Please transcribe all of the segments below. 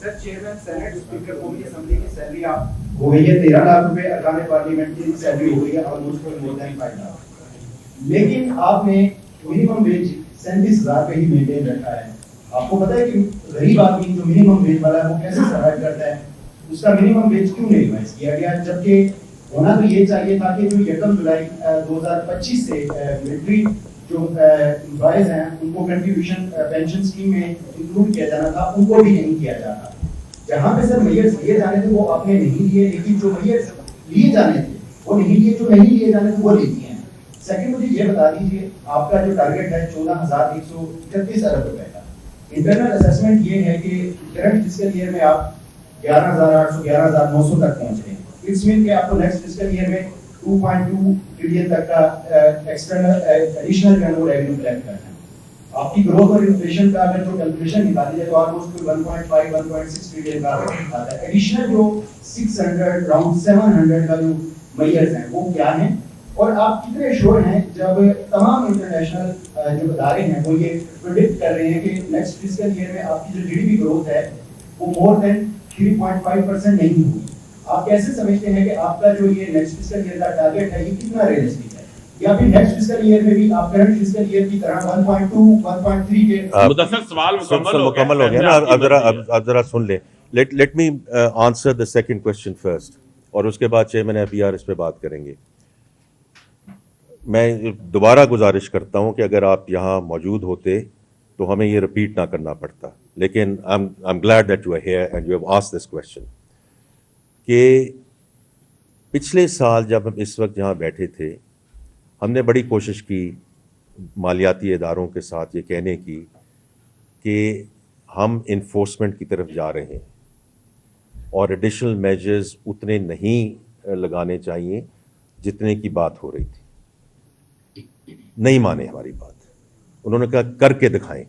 سر chairman senate speaker کو بھی assembly کی سیلری آپ ہو گئی ہے 13 لاکھ روپے، ارکان پارلیمنٹ کی سیلری ہو گئی ہے آلموسٹ مور دین 5 لاکھ، لیکن آپ نے منیمم ویج 37,000 پہ ہی مینٹین رکھا ہے. آپ کو پتا ہے کہ غریب آدمی جو منیمم ویج والا ہے وہ کیسے سروائیو کرتا ہے؟ اس کا منیمم ویج کیوں نہیں ریوائز کیا گیا؟ جبکہ ہونا تو یہ چاہیے تھا کہ جو 1 جولائی 2025 سے ملٹری جو امپلائیز ہیں ان کو کنٹریبیوشن پینشن اسکیم میں انکلوڈ کیا جانا تھا، ان کو بھی نہیں کیا جانا. جہاں پہ سر میئرز لیے جانے تھے وہ آپ نے نہیں لیے، لیکن جو میئرز لیے جانے تھے وہ نہیں لیے، جو نہیں لیے جانے تھے وہ لے دیے ہیں. سیکنڈ مجھے یہ بتا دیجیے آپ کا جو ٹارگیٹ ہے 14,133 ارب روپے کا، انٹرنل اسیسمنٹ یہ ہے کہ کرنٹ فسکل ایئر میں آپ 11,800 11,900 تک پہنچ رہے ہیں. اٹس مین کہ آپ کو نیکسٹ فسکل ایئر میں 2.2 ٹریلین تک کا ایکسٹرنل ایڈیشنل ریونیو کلیکٹ کرنا ہے. آپ کی گروتھ اور انفلیشن کا اگر جو کیلکولیشن نکالی جائے تو آلموسٹ 1.5 1.6 ٹریلین کا آتا ہے. ایڈیشنل جو 600 اراؤنڈ 700 کا جو میئرز ہیں وہ کیا ہیں، اور آپ کتنے شور ہیں جب تمام انٹرنیشنل جو ادارے ہیں وہ یہ پریڈکٹ کر رہے ہیں کہ نیکسٹ فسکل ایئر میں آپ کی جو GDP گروتھ ہے وہ مور دین 3.5% نہیں ہوگی. آپ کیسے سمجھتے ہیں کہ آپ کا جو یہ نیکسٹ فسکل ایئر کا ٹارگیٹ ہے یہ کتنا ریئلسٹک ہے، یا پھر نیکسٹ فسکل ایئر میں بھی آپ کرنٹ فسکل ایئر کی طرح 1.2 1.3 کے مدثر سوال مکمل ہو گیا نا. اب ذرا سن لیں. Let me answer the second question first, اور اس کے بعد چیئرمین FBR اس پہ بات کریں گے. میں دوبارہ گزارش کرتا ہوں کہ اگر آپ یہاں موجود ہوتے تو ہمیں یہ رپیٹ نہ کرنا پڑتا، لیکن I'm glad that you are here and you have asked this question. کہ پچھلے سال جب ہم اس وقت جہاں بیٹھے تھے ہم نے بڑی کوشش کی مالیاتی اداروں کے ساتھ یہ کہنے کی کہ ہم انفورسمنٹ کی طرف جا رہے ہیں اور ایڈیشنل میجرز اتنے نہیں لگانے چاہیے جتنے کی بات ہو رہی تھی. نہیں مانے ہماری بات، انہوں نے کہا کر کے دکھائیں.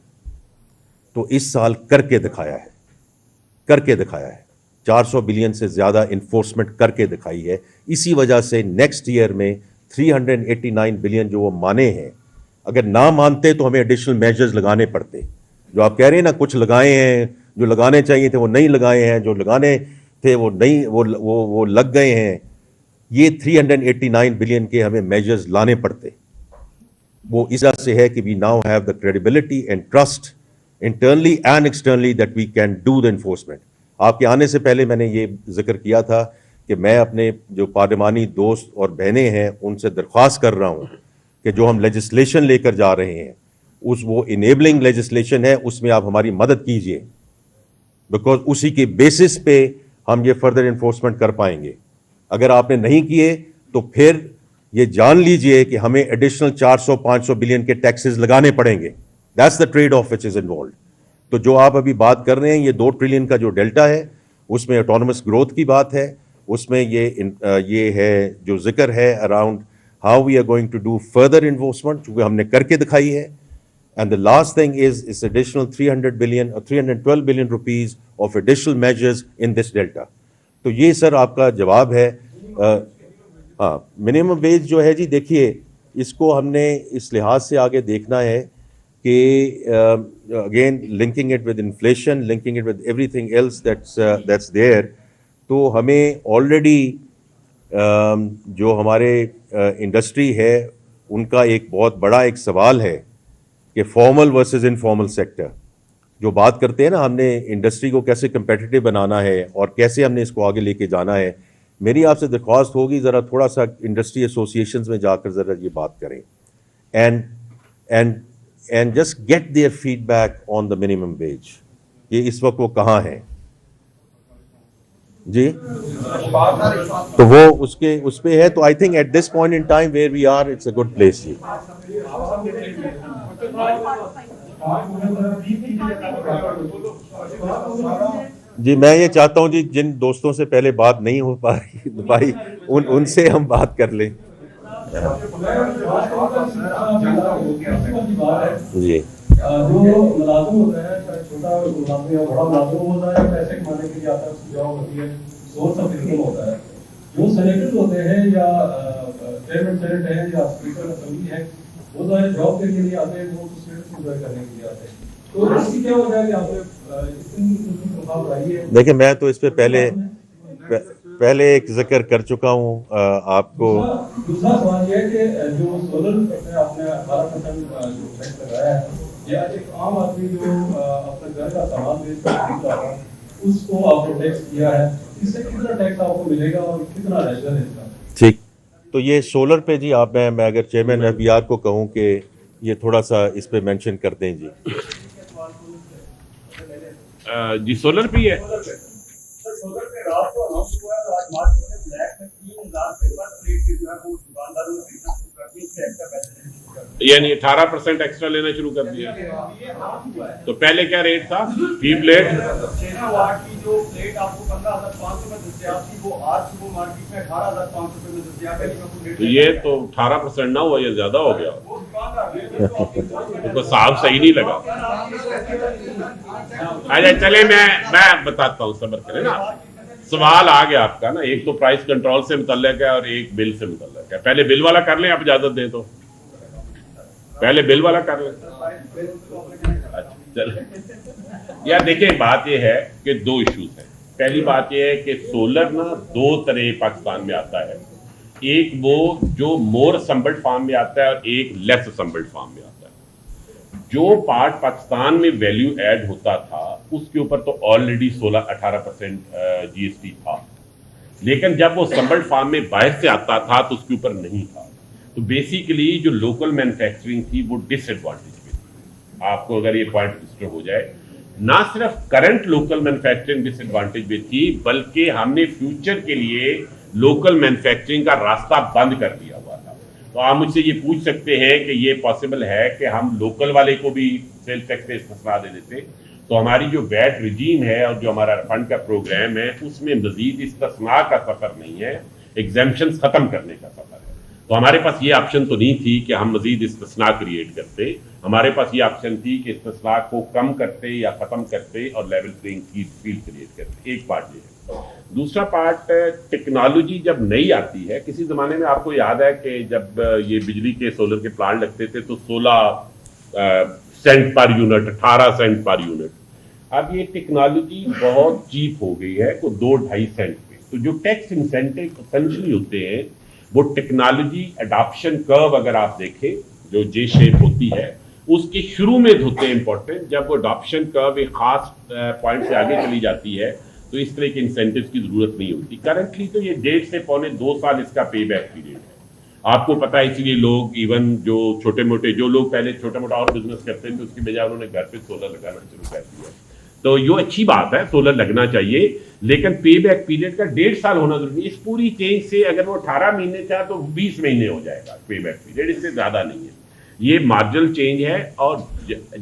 تو اس سال کر کے دکھایا ہے 400 بلین سے زیادہ انفورسمنٹ کر کے دکھائی ہے. اسی وجہ سے نیکسٹ ایئر میں 389 بلین جو وہ مانے ہیں، اگر نہ مانتے تو ہمیں ایڈیشنل میجرز لگانے پڑتے. جو آپ کہہ رہے ہیں نا کچھ لگائے ہیں، جو لگانے چاہیے تھے وہ نہیں لگائے ہیں، جو لگانے تھے وہ نہیں وہ لگ گئے ہیں. یہ 389 بلین کے ہمیں میجرز لانے پڑتے. وہ اس وجہ سے ہے کہ we now have the credibility and trust internally and externally that we can do the enforcement. آپ کے آنے سے پہلے میں نے یہ ذکر کیا تھا کہ میں اپنے جو پارلیمانی دوست اور بہنیں ہیں ان سے درخواست کر رہا ہوں کہ جو ہم لیجسلیشن لے کر جا رہے ہیں وہ انیبلنگ لیجسلیشن ہے، اس میں آپ ہماری مدد کیجئے، بیکاز اسی کے بیسس پہ ہم یہ فردر انفورسمنٹ کر پائیں گے. اگر آپ نے نہیں کیے تو پھر یہ جان لیجئے کہ ہمیں ایڈیشنل 400-500 بلین کے ٹیکسز لگانے پڑیں گے. That's the trade off which is involved. تو جو آپ ابھی بات کر رہے ہیں یہ 2 ٹریلین کا جو ڈیلٹا ہے اس میں آٹونومس گروتھ کی بات ہے، اس میں یہ ہے جو ذکر ہے around how we are going to do further enforcement, چونکہ ہم نے کر کے دکھائی ہے. And the last thing is اس additional 312 billion rupees of additional measures in this delta. تو یہ سر آپ کا جواب ہے. ہاں، منیمم ویج جو ہے جی دیکھیے اس کو ہم نے اس لحاظ سے آگے دیکھنا ہے کہ again linking it with inflation, linking it with everything else that's there. تو ہمیں آلریڈی جو ہمارے انڈسٹری ہے ان کا ایک بہت بڑا ایک سوال ہے کہ فارمل ورسز انفارمل سیکٹر. جو بات کرتے ہیں نا ہم نے انڈسٹری کو کیسے کمپیٹیٹو بنانا ہے اور کیسے ہم نے اس کو آگے لے کے جانا ہے، میری آپ سے درخواست ہوگی ذرا تھوڑا سا انڈسٹری ایسوسیشنز میں جا کر ذرا یہ بات کریں and just get their feedback on the minimum wage کہ اس وقت وہ کہاں ہیں جی. تو وہ اس پہ ہے. تو I think at this point in time where we are it's a good place. جی میں یہ چاہتا ہوں جی جن دوستوں سے پہلے بات نہیں ہو پائی ان سے ہم بات کر لیں. جی جو ملازم ہوتا ہے چاہے چھوٹا ملازم یا بڑا ملازم ہوتا ہے پیسے کمانے کے لیے آتا ہے، اس کی جاب ہوتی ہے، سورس آف انکم ہوتا ہے. جو سینیٹر ہوتے ہیں یا چیئرمین سینیٹ ہیں یا اسپیکر اسمبلی ہیں وہ ظاہر جاب کے لیے آتے ہیں، وہ اسٹیٹس انجوائے کرنے کے لیے آتے ہیں. تو اس کی کیا وجہ ہے کہ آپ نے تنخواہ بڑھائی ہے. دیکھیں میں تو اس پہ پہلے ایک ذکر کر چکا ہوں آپ کو. دوسرا سوال یہ ہے کہ جو سولر پہ آپ نے 18% جو ٹیکس لگایا ہے، یا ایک عام آدمی جو اپنے گھر کا سامان بیچ کر خرید رہا ہے اس کو آپ نے ٹیکس کیا ہے، اس سے کتنا ٹیکس آپ کو ملے گا اور کتنا ریشن ہے اس کا؟ ٹھیک، تو یہ سولر پہ جی آپ میں اگر چیئرمین ایف بی آر کو کہوں کہ یہ تھوڑا سا اس پہ مینشن کر دیں جی. جی سولر پہ ہے. یعنی 18% ایکسٹرا لینا شروع کر دیا. تو پہلے کیا ریٹ تھا فی پلیٹ؟ 6 واٹ کی جو پلیٹ آپ کو 15,500 میں دستیاب تھی وہ آج صبح مارکیٹ میں 18,500 میں دستیاب ہے. تو یہ تو 18% نہ ہوا، یہ زیادہ ہو گیا. تو صاحب صحیح نہیں لگا. اچھا چلے میں بتاتا ہوں، صبر کریں نا. سوال آ گیا آپ کا نا، ایک تو پرائس کنٹرول سے متعلق ہے اور ایک بل سے متعلق ہے. پہلے بل والا کر لیں، آپ اجازت دیں تو پہلے بل والا کر لیں. اچھا چلیں. یار دیکھیں بات یہ ہے کہ دو ایشوز ہیں. پہلی بات یہ ہے کہ سولر نا دو طرح پاکستان میں آتا ہے. ایک وہ جو مور اسمبلڈ فارم میں آتا ہے اور ایک لیس اسمبلڈ فارم میں آتا ہے. جو پارٹ پاکستان میں ویلیو ایڈ ہوتا تھا اس کے اوپر تو آلریڈی 18% جی ایس ٹی تھا، لیکن جب وہ اسمبلڈ فارم میں باہر سے آتا تھا تو اس کے اوپر نہیں تھا. تو بیسیکلی جو لوکل مینوفیکچرنگ تھی وہ ڈس ایڈوانٹیج پہ تھی. آپ کو اگر یہ پوائنٹ رجسٹر ہو جائے، نہ صرف کرنٹ لوکل مینوفیکچرنگ ڈس ایڈوانٹیج پہ تھی بلکہ ہم نے فیوچر کے لیے لوکل مینوفیکچرنگ کا راستہ بند کر دیا ہوا تھا. تو آپ مجھ سے یہ پوچھ سکتے ہیں کہ یہ پاسبل ہے کہ ہم لوکل والے کو بھی سیل ٹیکس سے استثنا دے دیتے. تو ہماری جو ویٹ رجیم ہے اور جو ہمارا فنڈ کا پروگرام ہے اس میں مزید استثناء کا سفر نہیں ہے، ایگزیمپشنز ختم کرنے کا سفر ہے. تو ہمارے پاس یہ آپشن تو نہیں تھی کہ ہم مزید استثناء کریٹ کرتے. ہمارے پاس یہ آپشن تھی کہ استثناء کو کم کرتے یا ختم کرتے اور لیول پلینگ فیلڈ کریٹ کرتے. ایک پارٹ یہ ہے. دوسرا پارٹ ٹیکنالوجی جب نئی آتی ہے، کسی زمانے میں آپ کو یاد ہے کہ جب یہ بجلی کے سولر کے پلانٹ لگتے تھے تو 16 cent per unit, 18 cent per unit. اب یہ ٹیکنالوجی بہت چیپ ہو گئی ہے، کو 2-2.5 سینٹ پہ. تو جو ٹیکس انسینٹو اسینشلی ہوتے ہیں وہ ٹیکنالوجی اڈاپشن کرو اگر آپ دیکھیں جو جے شیپ ہوتی ہے اس کے شروع میں ہوتے ہیں امپورٹنٹ. جب وہ اڈاپشن کرو ایک خاص پوائنٹ سے آگے چلی جاتی ہے تو اس طرح کے انسینٹیوز کی ضرورت نہیں ہوتی. کرنٹلی تو یہ 1.5 سے 2.25 سال اس کا پے بیک پیریڈ ہے. آپ کو پتا ہے، اسی لیے لوگ ایون جو چھوٹے موٹے جو لوگ پہلے چھوٹا موٹا اور بزنس کرتے تھے اس کی بجائے انہوں نے گھر پہ سولر لگانا شروع کر دیا. تو یہ اچھی بات ہے، سولر لگنا چاہیے، لیکن پے بیک پیریڈ کا 1.5 سال ہونا ضروری ہے. اس پوری چینج سے اگر وہ 18 مہینے تھا تو 20 مہینے ہو جائے گا پے بیک پیریڈ، اس سے زیادہ نہیں ہے. یہ مارجنل چینج ہے اور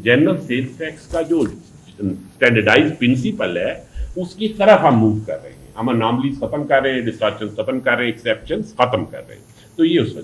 جنرل سیلز ٹیکس کا جو اسٹینڈرڈائز پرنسپل ہے اس کی طرف ہم موو کر رہے ہیں. ہم اناملیز ختم کر رہے ہیں، ڈسٹارشن ختم کر رہے ہیں، ایکسیپشنز ختم کر رہے ہیں. تو یہ اس وجہ